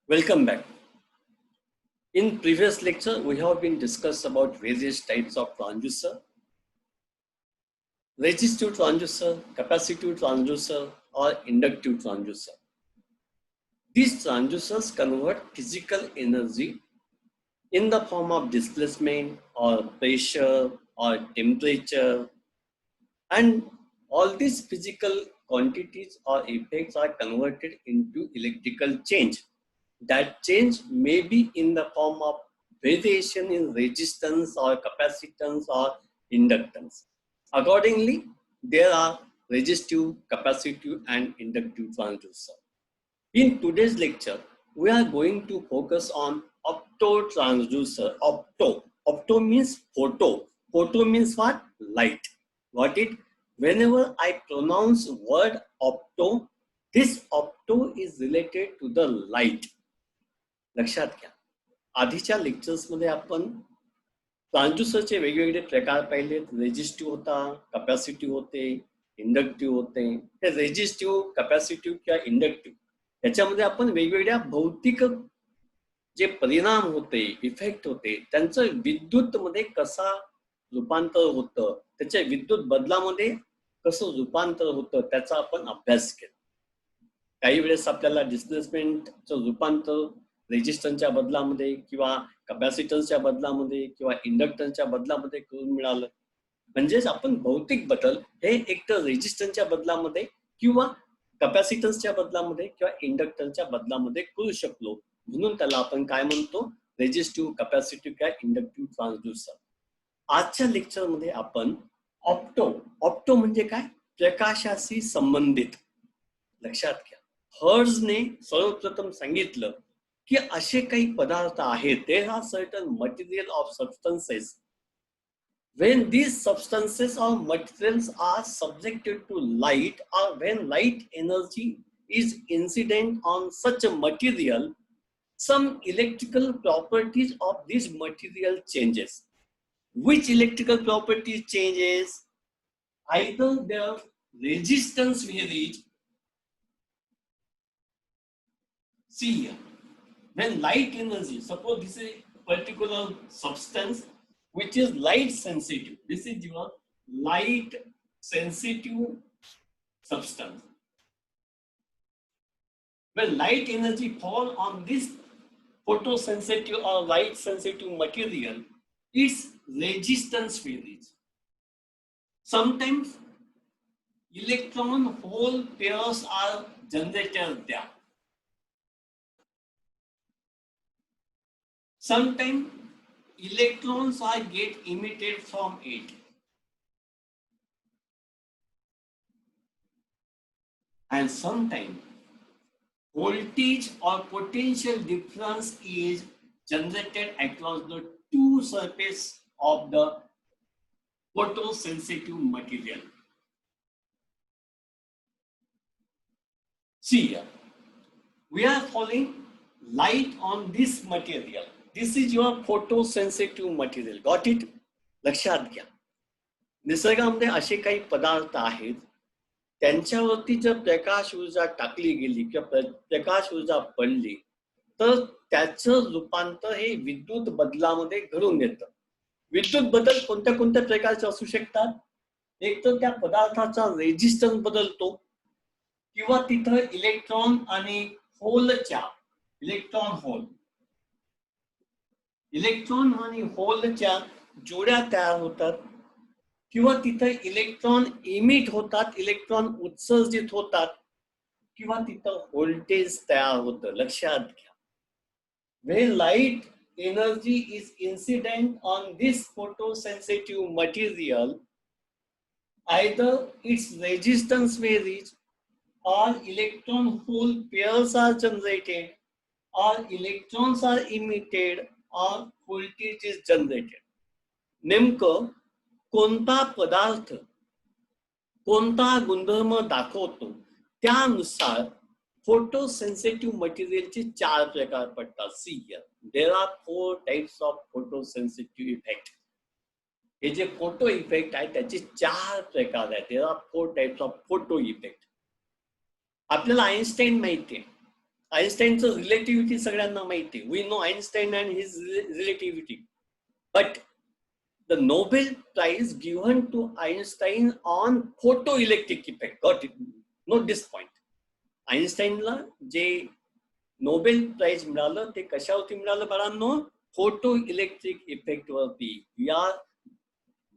Welcome back. In previous lecture, we have been discussed about various types of transducer, resistive transducer, capacitive transducer, or inductive transducer. These transducers convert physical energy in the form of displacement or pressure or temperature, and all these physical quantities or effects are converted into electrical change. That change may be in the form of variation in resistance or capacitance or inductance. Accordingly, there are resistive, capacitive, and inductive transducer. In today's lecture, we are going to focus on opto transducer. Opto means photo. Photo means what? Light. Got it? Whenever I pronounce word opto, this opto is related to the light. लक्षात घ्या. आधीच्या lectures मध्ये आपण ट्रान्सड्यूसरचे वेगवेगळे प्रकार पाहिलेत. Resistive होता, capacitive होते, इंडक्टिव्ह होते. हे रेजिस्टिव्ह, कॅपॅसिटिव्ह किंवा इंडक्टिव्ह याच्यामध्ये आपण वेगवेगळ्या भौतिक जे परिणाम होते, इफेक्ट होते, त्यांचं विद्युत मध्ये कसा रूपांतर होतं, त्याच्या विद्युत बदलामध्ये कसं रूपांतर होतं त्याचा आपण अभ्यास केला. काही वेळेस आपल्याला डिस्प्लेसमेंटचं रूपांतर रेजिस्टन्सच्या बदलामध्ये किंवा कॅपॅसिटन्सच्या बदलामध्ये किंवा इंडक्टन्सच्या बदलामध्ये करून मिळालं. म्हणजेच आपण भौतिक बदल हे एकतर रेजिस्टन्सच्या बदलामध्ये किंवा कॅपॅसिटन्सच्या बदलामध्ये किंवा इंडक्टन्सच्या बदलामध्ये करू शकलो. म्हणून त्याला आपण काय म्हणतो? रेजिस्टिव्ह, कॅपॅसिटिव्ह किंवा इंडक्टिव्ह ट्रान्सड्यूसर. आजच्या लेक्चरमध्ये आपण ऑप्टो म्हणजे काय? प्रकाशाशी संबंधित. लक्षात घ्या. हर्ट्झने सर्वप्रथम सांगितलं की असे काही पदार्थ आहेत, there are certain material of substances, when these substances or materials are subjected to light or when light energy is incident on such a material, some electrical properties of this material changes. Which electrical properties changes? Either their resistance varies. See here, when light energy, suppose this is a particular substance which is light sensitive. This is your light sensitive substance. When light energy fall on this photosensitive or light sensitive material, its resistance varies. Sometimes electron hole pairs are generated there. Sometimes electrons are get emitted from it. And sometimes voltage or potential difference is generated across the two surfaces of the photosensitive material. See here, we are following light on this material. This is your photosensitive material. Got it? लक्षात घ्या. निसर्गामध्ये असे काही पदार्थ आहेत, त्यांच्यावरती जर प्रकाश ऊर्जा टाकली गेली किंवा प्रकाश ऊर्जा पडली तर त्याचं रूपांतर हे विद्युत बदलामध्ये घडून येतं. विद्युत बदल कोणत्या कोणत्या प्रकारचे असू शकतात? एक तर त्या पदार्थाचा रेजिस्टन्स बदलतो किंवा तिथं इलेक्ट्रॉन आणि होलच्या इलेक्ट्रॉन आणि होलच्या जोड्या तयार होतात किंवा तिथं इलेक्ट्रॉन इमिट होतात, इलेक्ट्रॉन उत्सर्जित होतात किंवा तिथं व्होल्टेज तयार होतं. लक्षात घ्या. When light energy is incident on this photosensitive material, either its resistance varies or electron hole pairs are generated or electrons are emitted or voltage is generated. नेमकं कोणता पदार्थ कोणता गुणधर्म दाखवतो त्यानुसार फोटोसेन्सिटिव्ह मटेरियलचे चार प्रकार पडतात. See here, there are 4 types of photosensitive effect. हे जे फोटो इफेक्ट आहे त्याचे 4 प्रकार आहेत. There are 4 types of photo effect. आपल्याला आइन्स्टाईन माहिती आहे. आइन्स्टाईनचं रिलेटिव्हिटी सगळ्यांना माहिती आहे. We know Einstein and his relativity. But the Nobel Prize given to Einstein on photoelectric effect. Got it? Note this point. आइन्स्टाईनला जे नोबेल प्राइज मिळालं ते कशावरती मिळालं बाळांनो? फोटो इलेक्ट्रिक इफेक्ट वरती. We are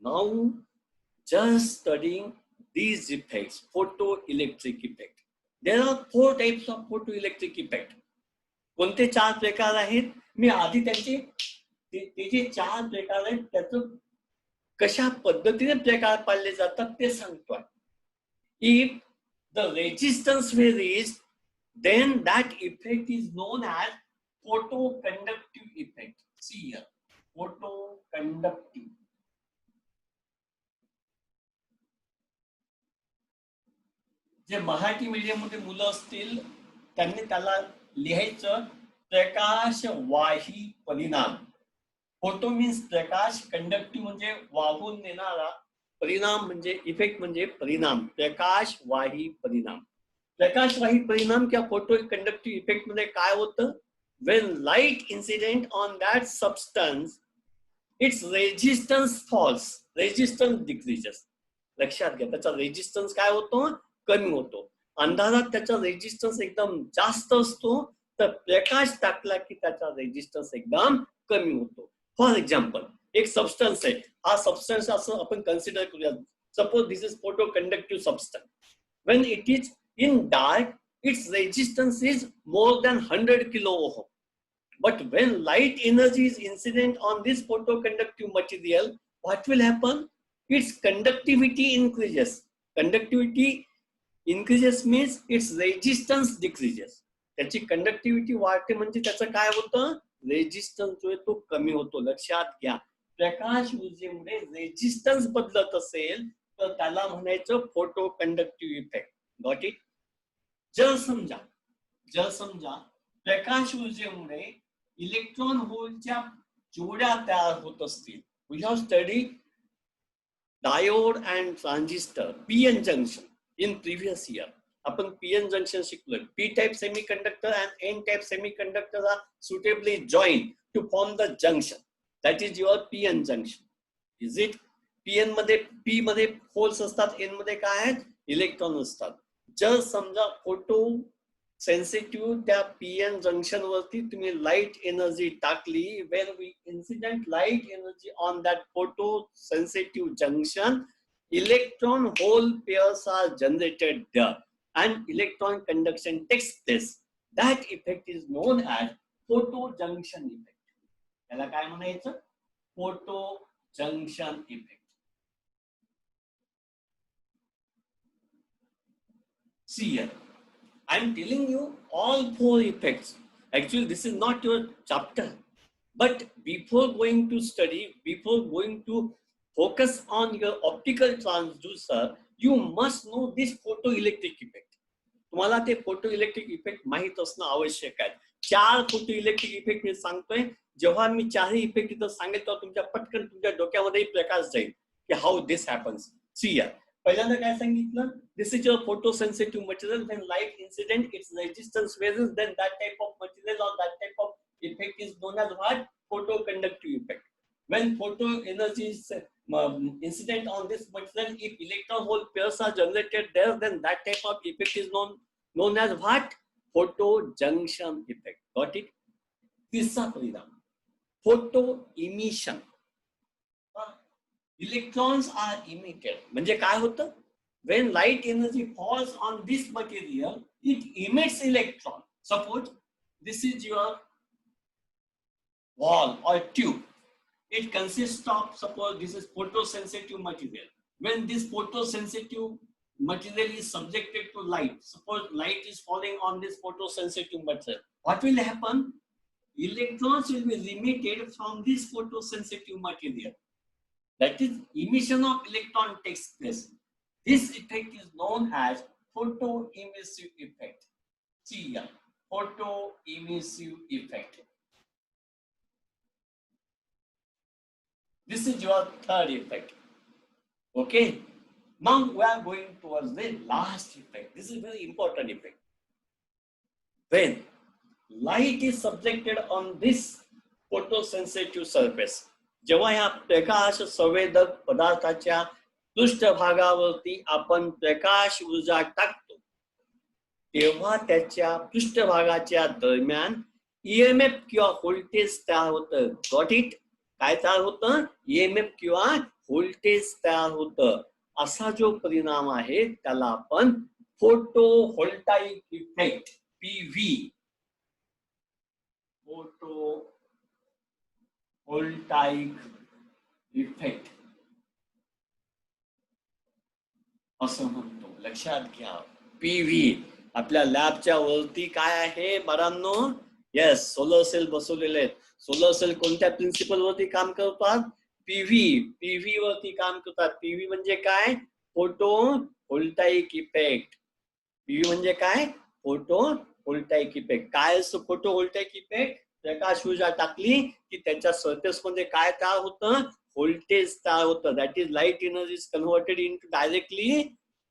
now just studying these effects, photoelectric effect. There are 4 types of photoelectric effect. कोणते 4 प्रकार आहेत? मी आधी त्यांचे ते जे 4 प्रकार आहेत त्याचं कशा पद्धतीने प्रकार पाळले जातात ते सांगतोय. If the resistance varies, then that effect is known as photoconductive effect. See here, photoconductive. जे मराठी मीडियम मध्ये मुलं असतील त्यांनी त्याला लिहायचं प्रकाशवाही परिणाम. फोटो मीन्स प्रकाश, कंडक्टिव्ह म्हणजे वाहून नेणारा, परिणाम म्हणजे इफेक्ट म्हणजे परिणाम. प्रकाशवाही परिणाम. प्रकाशवाही परिणाम किंवा फोटो कंडक्टिव्ह इफेक्ट मध्ये काय होतं? when light incident on that substance, its resistance falls, resistance decreases. लक्षात घ्या, त्याचा रेजिस्टन्स काय होतो? कमी होतो. अंधारात त्याचा रेजिस्टन्स एकदम जास्त असतो, तर प्रकाश टाकला की त्याचा रेजिस्टन्स एकदम कमी होतो. फॉर एक्झाम्पल, एक सबस्टन्स आहे, हा सबस्टन्स असं आपण कन्सिडर करूया. Suppose this is photo conductive substance. When it is in dark, its resistance is more than 100 kilo ohm. But when light energy is incident on this photoconductive material, what will happen? Its conductivity increases. Conductivity increases means its resistance decreases. त्याची conductivity वाढते म्हणजे त्याचं काय होतं? Resistance जो आहे तो कमी होतो. लक्षात घ्या, प्रकाश ऊर्जेमुळे रेजिस्टन्स बदलत असेल तर त्याला म्हणायचं photo conductive effect. Got it? जर समजा प्रकाश ऊर्जेमुळे इलेक्ट्रॉन होलच्या जोड्या तयार होत असतील. We have studied diode and transistor, PN junction in previous year. आपण पीएन जंक्शन शिकलोय. P type semiconductor and N type semiconductor are suitably join to form the junction. That is your PN junction. Is it? PN मध्ये P मध्ये holes असतात, N मध्ये काय आहेत? Electron असतात. जर समजा फोटो सेन्सिटिव्ह त्या पीएन जंक्शन वरती तुम्ही लाईट एनर्जी टाकली, when we incident light energy on that photo sensitive junction, electron hole pairs are generated there and electron conduction takes place. That effect is known as photo junction effect. त्याला काय म्हणायचं? Photo junction effect. See here, I am telling you all 4 effects. Actually, this is not your chapter, but before going to study, before going to focus on your optical transducer, you must know this photoelectric effect. तुम्हाला ते photo electric effect माहित असणं आवश्यक आहे. 4 photo electric effect मी सांगतोय. जेव्हा मी 4ही effect इथं सांगेल तेव्हा तुमच्या पटकन तुमच्या डोक्यामध्ये प्रकाश जाईल की how this happens. See here, पहिल्यांदा काय सांगितलं? This is your photo sensitive material. When light incident its resistance varies, then that type of material or that type of effect is known as what? Photo conductive effect. When photo energy is incident on this material, if electron hole pairs are generated there, then that type of effect is known as what? Photo junction effect. Got it? तीसरा परिणाम, photo emission. Electrons are emitted. म्हणजे काय होतं? When light energy falls on this material, it emits electron. Suppose this is your wall or tube. It consists of, suppose this is photosensitive material. When this photosensitive material is subjected to light, suppose light is falling on this photosensitive material, what will happen? Electrons will be emitted from this photosensitive material. That is, emission of electron takes place. This effect is known as photoemissive effect. See here, photoemissive effect. This is your third effect. Okay. Now we are going towards the last effect. This is very important effect. When light is subjected on this photosensitive surface. जेव्हा ह्या प्रकाश संवेदक पदार्थाच्या पृष्ठभागावरती आपण प्रकाश ऊर्जा टाकतो तेव्हा त्याच्या पृष्ठभागाच्या दरम्यान ईएमएफ किंवा व्होल्टेज तयार होतं. Got it? काय तयार होतं? ईएमएफ किंवा व्होल्टेज तयार होतं. असा जो परिणाम आहे त्याला आपण फोटोव्होल्टाइक इफेक्ट पीव्ही फोटोव्होल्टाइक इफेक्ट असं म्हणतो. लक्षात घ्या. पीव्ही आपल्या लॅबच्या वरती काय आहे बाळांनो? येस, सोलर सेल बसवलेले आहेत. सोलर सेल कोणत्या प्रिन्सिपल वरती काम करतात? पीव्ही वरती काम करतात. पीव्ही म्हणजे काय? फोटोव्होल्टाइक इफेक्ट. पीव्ही म्हणजे काय? फोटोव्होल्टाइक इफेक्ट. काय असतो फोटोव्होल्टाइक इफेक्ट? प्रकाश ऊर्जा टाकली की त्याच्या सरफेस मध्ये काय तयार होतं? व्होल्टेज तयार होतं. That is light energy is converted into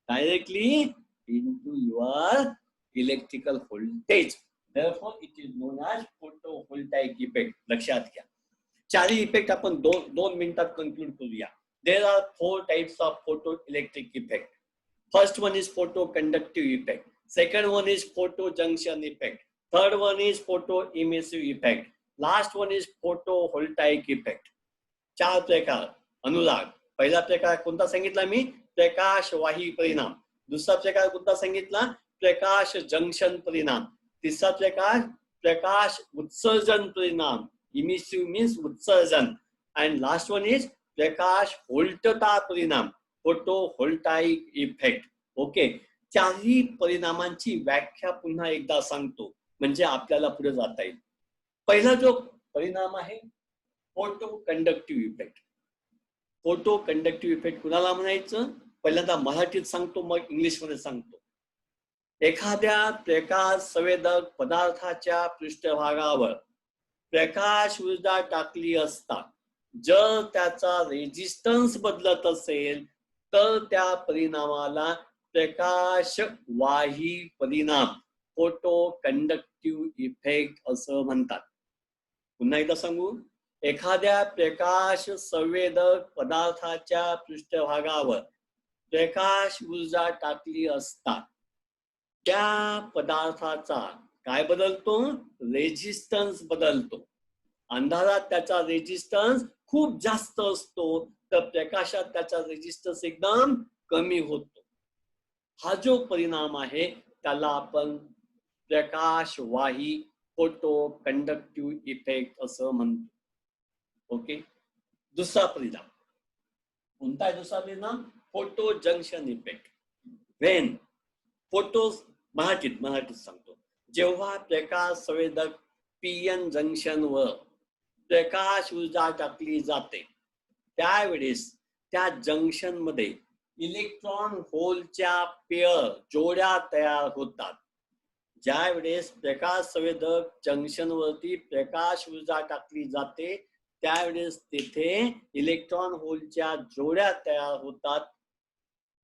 directly into your electrical voltage. Therefore, it is known as photovoltaic effect. लक्षात घ्या. चारही इफेक्ट आपण दोन मिनिटात कन्क्लूड करूया. There are 4 types of photoelectric effect. First one is photoconductive effect. Second one is photojunction effect. Third one is photoemissive effect. Last one is photovoltaic effect. 4 प्रकार. अनुराग, पहिला प्रकार कोणता सांगितला मी? प्रकाश वाही परिणाम. दुसरा प्रकार कोणता सांगितला? प्रकाश जंक्शन परिणाम. तिसरा प्रकार प्रकाश उत्सर्जन परिणाम. इमिसिव्ह मीन्स उत्सर्जन. अँड लास्ट वन इज प्रकाश व्होल्टता परिणाम, फोटोव्होल्टाइक इफेक्ट. ओके, चारही परिणामांची व्याख्या पुन्हा एकदा सांगतो म्हणजे आपल्याला पुढे जाता येईल. पहिला जो परिणाम आहे फोटोकंडक्टिव्ह इफेक्ट. फोटोकंडक्टिव्ह इफेक्ट कुणाला म्हणायचं? पहिल्यांदा मराठीत सांगतो मग इंग्लिश मध्ये सांगतो. एखाद्या प्रकाश संवेदक पदार्थाच्या पृष्ठभागावर प्रकाश ऊर्जा टाकली असता जर त्याचा रेजिस्टन्स बदलत असेल तर त्या परिणामाला प्रकाश वाही परिणाम, फोटोकंडक्टिव्ह इफेक्ट असं म्हणतात. पुन्हा एकदा सांगू. एखाद्या प्रकाश संवेदक पदार्थाच्या पृष्ठभागावर प्रकाश ऊर्जा टाकली असता त्या पदार्थाचा काय बदलतो? रेजिस्टन्स बदलतो. अंधारात त्याचा रेजिस्टन्स खूप जास्त असतो तर प्रकाशात त्याचा रेजिस्टन्स एकदम कमी होतो. हा जो परिणाम आहे त्याला आपण प्रकाशवाही फोटोकंडक्टिव्ह इफेक्ट असं म्हणतो. ओके, दुसरा परिणाम कोणता आहे? दुसरा परिणाम photo junction effect. Wien photo मराठीत सांगतो. जेव्हा प्रकाश संवेदक पीएन जंक्शन वर प्रकाश ऊर्जा टाकली जाते त्यावेळेस त्या जंक्शन मध्ये इलेक्ट्रॉन होलच्या पेयर जोड्या तयार होतात. ज्या वेळेस प्रकाश संवेदक जंक्शन वरती प्रकाश ऊर्जा टाकली जाते त्यावेळेस तिथे इलेक्ट्रॉन होलच्या जोड्या तयार होतात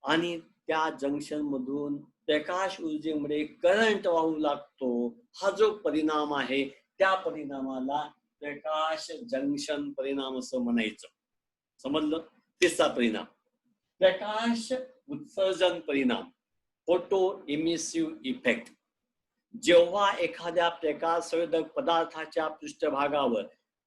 आणि त्या जंक्शन मधून प्रकाश ऊर्जेमुळे करंट वाहू लागतो. हा जो परिणाम आहे त्या परिणामाला प्रकाश जंक्शन परिणाम असं म्हणायचं. समजलं? तिसरा परिणाम प्रकाश उत्सर्जन परिणाम, फोटो इमिसिव्ह इफेक्ट. जेव्हा एखाद्या प्रकाश संवेदक पदार्थाच्या पृष्ठभागावर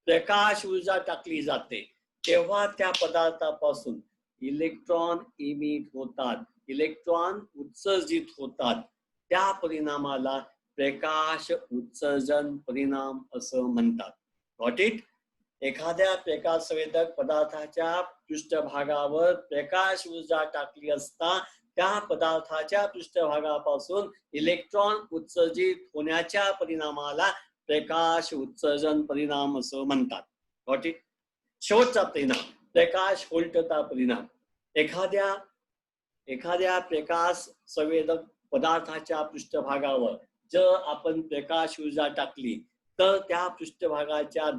प्रकाश ऊर्जा टाकली जाते तेव्हा त्या पदार्थापासून इलेक्ट्रॉन इमिट होतात, इलेक्ट्रॉन उत्सर्जित होतात. त्या परिणामाला प्रकाश उत्सर्जन परिणाम असं म्हणतात. Got it? एखाद्या प्रकाश संवेदक पदार्थाच्या पृष्ठभागावर प्रकाश ऊर्जा टाकली असता त्या पदार्थाच्या पृष्ठभागापासून इलेक्ट्रॉन उत्सर्जित होण्याच्या परिणामाला प्रकाश उत्सर्जन परिणाम असं म्हणतात. Got it? शेवटचा परिणाम प्रकाश व्होल्टता परिणाम. एखाद्या प्रकाश संवेदक पदार्थाच्या पृष्ठभागावर जर आपण प्रकाश ऊर्जा टाकली तर त्या पृष्ठभागाच्या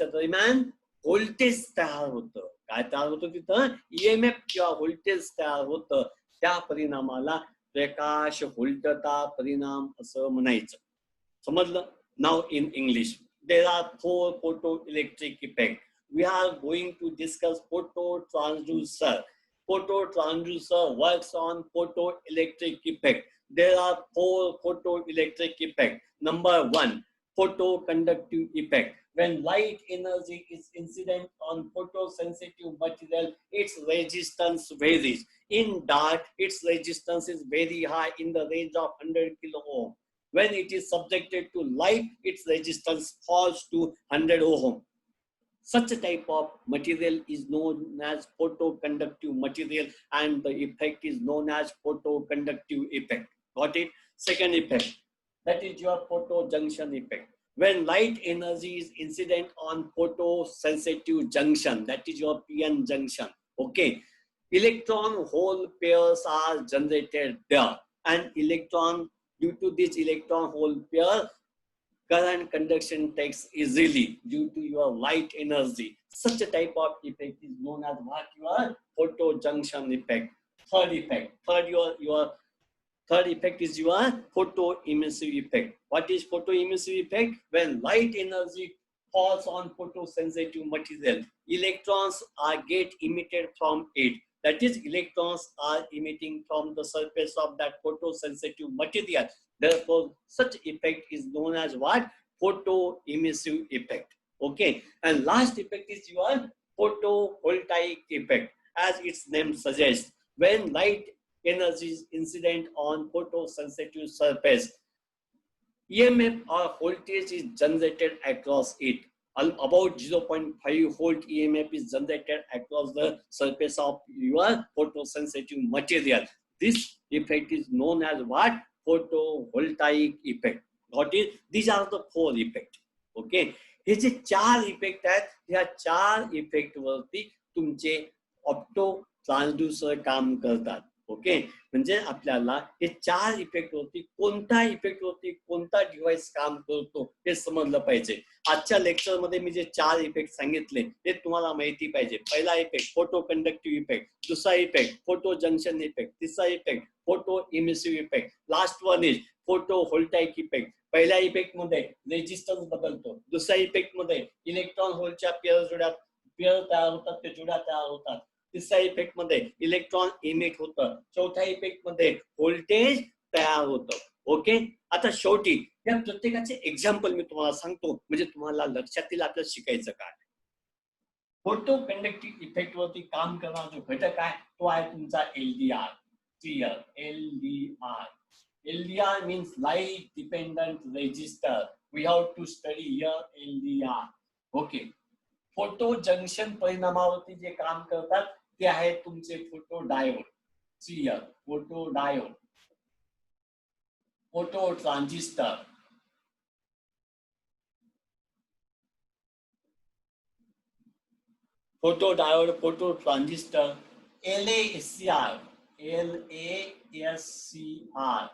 दरम्यान व्होल्टेज तयार होतं. काय तयार होतं? तिथं ईएमएफ किंवा व्होल्टेज तयार होतं. त्या परिणामाला प्रकाश व्होल्टता परिणाम असं म्हणायचं. समजलं? Now in English, there are 4 photoelectric effects. We are going to discuss phototransducer. Phototransducer works on photoelectric effect. There are 4 photoelectric effects. Number 1, photoconductive effect. When light energy is incident on photosensitive material, its resistance varies. In dark, its resistance is very high in the range of 100 kilo ohm. When it is subjected to light, its resistance falls to 100 ohm. Such a type of material is known as photoconductive material, and the effect is known as photoconductive effect. Got it? Second effect, that is your photojunction effect. When light energy is incident on photosensitive junction, that is your PN junction. Okay, electron hole pairs are generated there, and electron, due to this electron hole pair, current conduction takes easily due to your light energy. Such a type of effect is known as what? Your photojunction effect. Third effect is your photoemissive effect. What is photoemissive effect? When light energy falls on photosensitive material, electrons are get emitted from it. That is, electrons are emitting from the surface of that photosensitive material. Therefore, such effect is known as what? Photoemissive effect. Okay. And last effect is your photovoltaic effect. As its name suggests, when light energy is incident on photosensitive surface, EMF or voltage is generated across it. About 0.5 volt EMF is generated across the surface of your photosensitive material. This effect is known as what? Photovoltaic effect. Got it? These are the 4 effects. Okay. हे जे 4 effect आहेत, ह्या 4 effect वरती तुमचे opto transducer काम करतात. Okay, म्हणजे आपल्याला हे 4 इफेक्ट वरती कोणता इफेक्ट वरती कोणता डिव्हाइस काम करतो हे समजलं पाहिजे. आजच्या लेक्चर मध्ये मी जे 4 इफेक्ट सांगितले ते तुम्हाला माहिती पाहिजे. पहिला इफेक्ट फोटो कंडक्टिव्ह इफेक्ट, दुसरा इफेक्ट फोटो जंक्शन इफेक्ट, तिसरा effect photo emissive effect, last one is photo voltaic effect. पहिल्या इफेक्ट मध्ये रेजिस्टन्स बदलतो, दुसऱ्या इफेक्ट मध्ये इलेक्ट्रॉन होलच्या पेयर तयार होतात, ते जोड्या तयार होतात, तिसऱ्या इफेक्ट मध्ये इलेक्ट्रॉन इमिट होतं, चौथ्या इफेक्ट मध्ये व्होल्टेज तयार होतं. ओके, आता शेवटी या प्रत्येकाचे एक्झाम्पल मी तुम्हाला सांगतो, म्हणजे तुम्हाला लक्षात येईल आपल्याला शिकायचं काय. फोटो कंडक्टिव्ह इफेक्ट वरती काम करणारा जो घटक आहे तो आहे तुमचा LDR. Clear? LDR. LDR means light dependent resistor. We have to study here LDR. Okay. Photo junction परिणामावरती जे काम करतात ते आहे तुमचे photo diode. Clear? Photo diode, photo transistor, photo diode, photo transistor, LASCR. LASCR,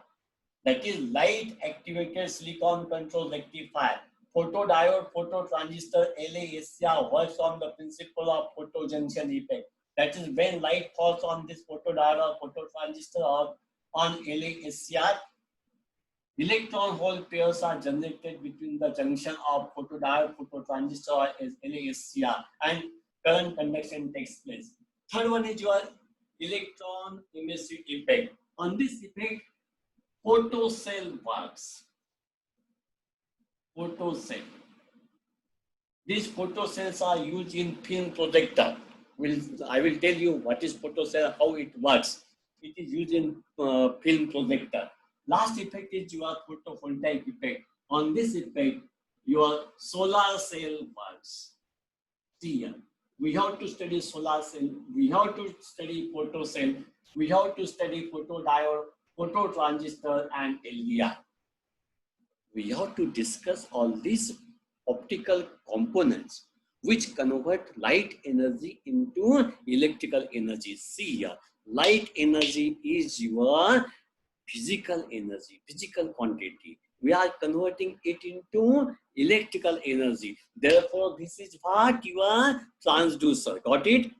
that is light activated silicon control rectifier. Photodiode, phototransistor, LASCR works on the principle of photojunction effect. That is, when light falls on this photodiode or phototransistor or on LASCR, electron hole pairs are generated between the junction of photodiode, phototransistor or LASCR, and current conduction takes place. Third one is your electron emissive effect. On this effect, photocell works. Photocell. These photocells are used in film projector. I will tell you what is photocell, how it works. It is used in film projector. Last effect is your photovoltaic effect. On this effect, your solar cell works. See here, we have to study solar cell, we have to study photocell, we have to study photodiode, phototransistor, and LDR. We have to discuss all these optical components which convert light energy into electrical energy. See here, light energy is your physical energy, physical quantity. We are converting it into electrical energy. Therefore, this is what your transducer. Got it?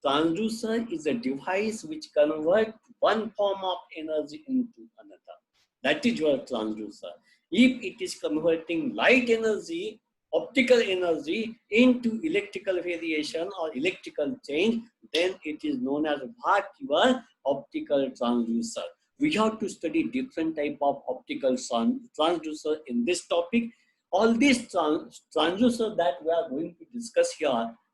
Transducer is a device which converts one form of energy into another. That is your transducer. If it is converting light energy, optical energy into electrical variation or electrical change, then it is known as what? Your optical transducer. We have to study different type of optical transducer in this topic. All these transducers that we are going to discuss here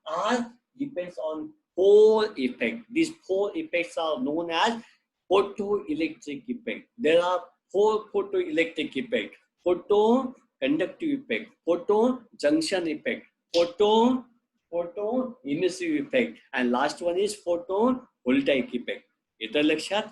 are depends on four effects. These four effects are known as photoelectric effect. There are four photoelectric effects: photo conductive effect, photo junction effect, photo emissive effect, and last one is photovoltaic effect. येतं लक्षात?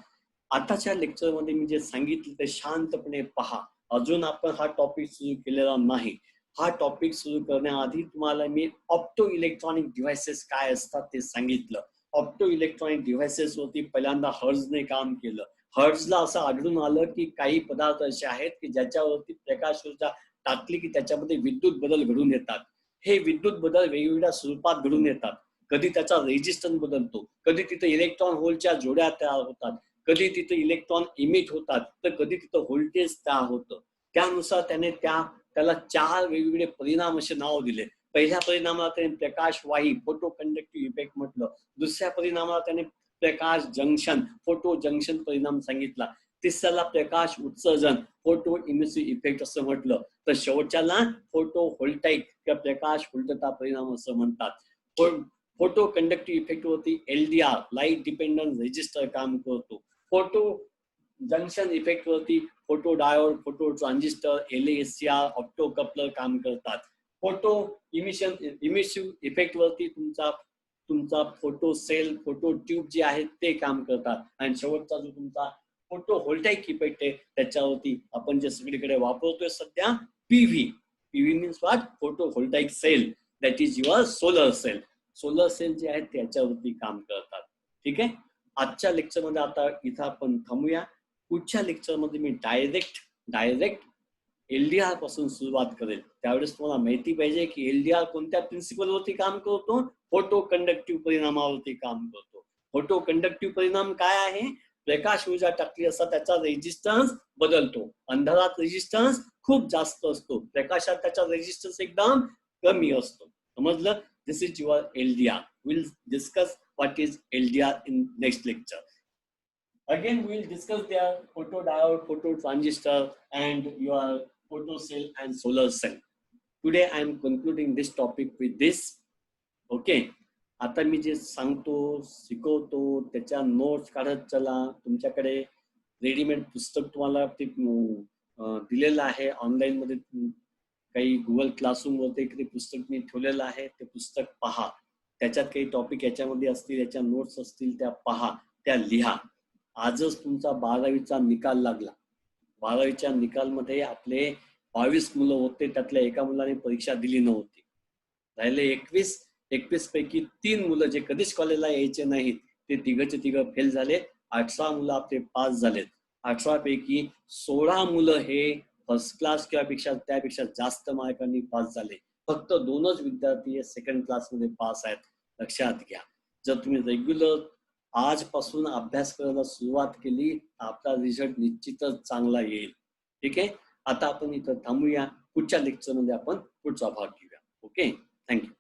आताच्या lecture मध्ये मी जे सांगितलं ते शांतपणे पहा. अजून आपण हा टॉपिक सुरू केलेला नाही. हा टॉपिक सुरू करण्याआधी तुम्हाला मी ऑप्टो इलेक्ट्रॉनिक डिव्हाइसेस काय असतात ते सांगितलं. ऑप्टो इलेक्ट्रॉनिक डिव्हाइसेस वरती पहिल्यांदा हर्ट्झने काम केलं. हर्ट्झला असं आढळून आलं की काही पदार्थ असे आहेत की ज्याच्यावरती प्रकाश ऊर्जा टाकली की त्याच्यामध्ये विद्युत बदल घडून येतात. हे विद्युत बदल वेगवेगळ्या स्वरूपात घडून येतात. कधी त्याचा रेजिस्टन्स बदलतो, कधी तिथे इलेक्ट्रॉन होलच्या जोड्या तयार होतात, कधी तिथे इलेक्ट्रॉन इमिट होतात, तर कधी तिथं व्होल्टेज तयार होतं. त्यानुसार त्याने त्याला चार वेगवेगळे परिणाम असे नाव दिले. पहिल्या परिणामाला त्याने प्रकाश वाही फोटो कंडक्टिव्ह इफेक्ट म्हटलं. दुसऱ्या परिणामाला त्याने प्रकाश जंक्शन फोटो जंक्शन परिणाम सांगितला. तिसऱ्याला प्रकाश उत्सर्जन फोटो इमिसिव्ह इफेक्ट असं म्हटलं. तर शेवटच्याला फोटो व्होल्टाईक किंवा प्रकाश उलटता परिणाम असं म्हणतात. फोटो कंडक्टिव्ह इफेक्ट वरती LDR लाईट डिपेंडंट रेजिस्टर काम करतो. फोटो जंक्शन इफेक्ट वरती photo diode, photo transistor, LASCR, opto coupler काम करतात. फोटो इमिसिव्ह इफेक्ट वरती तुमचा फोटो सेल, फोटो ट्यूब जे आहेत ते काम करतात. आणि शेवटचा जो तुमचा फोटो व्होल्टाईक इफेक्ट आहे त्याच्यावरती आपण जे सगळीकडे वापरतोय सध्या PV means what? Photovoltaic cell, that is your solar cell. Solar cell जे आहेत त्याच्यावरती काम करतात. ठीक आहे. आजच्या लेक्चर मध्ये आता इथं आपण थांबूया. पुढच्या लेक्चर मध्ये मी डायरेक्ट LDR पासून सुरुवात करेल. त्यावेळेस तुम्हाला माहिती पाहिजे की LDR कोणत्या प्रिन्सिपल वरती काम करतो? फोटो कंडक्टिव्ह परिणामावरती काम करतो. फोटो कंडक्टिव्ह परिणाम काय आहे? प्रकाश ऊर्जा टाकली असता त्याचा रेजिस्टन्स बदलतो. अंधारात रेजिस्टन्स खूप जास्त असतो, प्रकाशात त्याचा रेजिस्टन्स एकदम कमी असतो. समजलं? This is your LDR. We'll discuss what is LDR in next lecture. Again, we'll discuss their photodiode, phototransistor, and your photocell and solar cell. Today, I am concluding this topic with this. Okay. आता मी जे सांगतो शिकवतो त्याच्या notes काढत चला. तुमच्याकडे readymade पुस्तक तुम्हाला ते दिलेलं आहे ऑनलाईन मध्ये. काही गुगल क्लासरूम वरती ते पुस्तक मी ठेवलेलं आहे. ते पुस्तक पहा. त्याच्यात काही टॉपिक याच्यामध्ये असतील, याच्या नोट्स असतील, त्या पहा, त्या लिहा. आजच तुमचा 12वीचा निकाल लागला. 12वीच्या निकालमध्ये आपले 22 मुलं होते, त्यातल्या एका मुलाने परीक्षा दिली नव्हती. राहिले 21 पैकी 3 मुलं जे कधीच कॉलेजला यायचे नाहीत ते तिघ फेल झाले. 18 मुलं आपले पास झालेत. 18 पैकी 16 मुलं हे फर्स्ट क्लास किंवा त्यापेक्षा जास्त मार्कांनी पास झाले. फक्त 2च विद्यार्थी सेकंड क्लास मध्ये पास आहेत. लक्षात घ्या. जर तुम्ही रेग्युलर आजपासून अभ्यास करायला सुरुवात केली आपला रिझल्ट निश्चितच चांगला येईल. ठीक आहे. आता आपण इथं थांबूया. पुढच्या लेक्चर मध्ये आपण पुढचा भाग घेऊया. ओके. थँक्यू.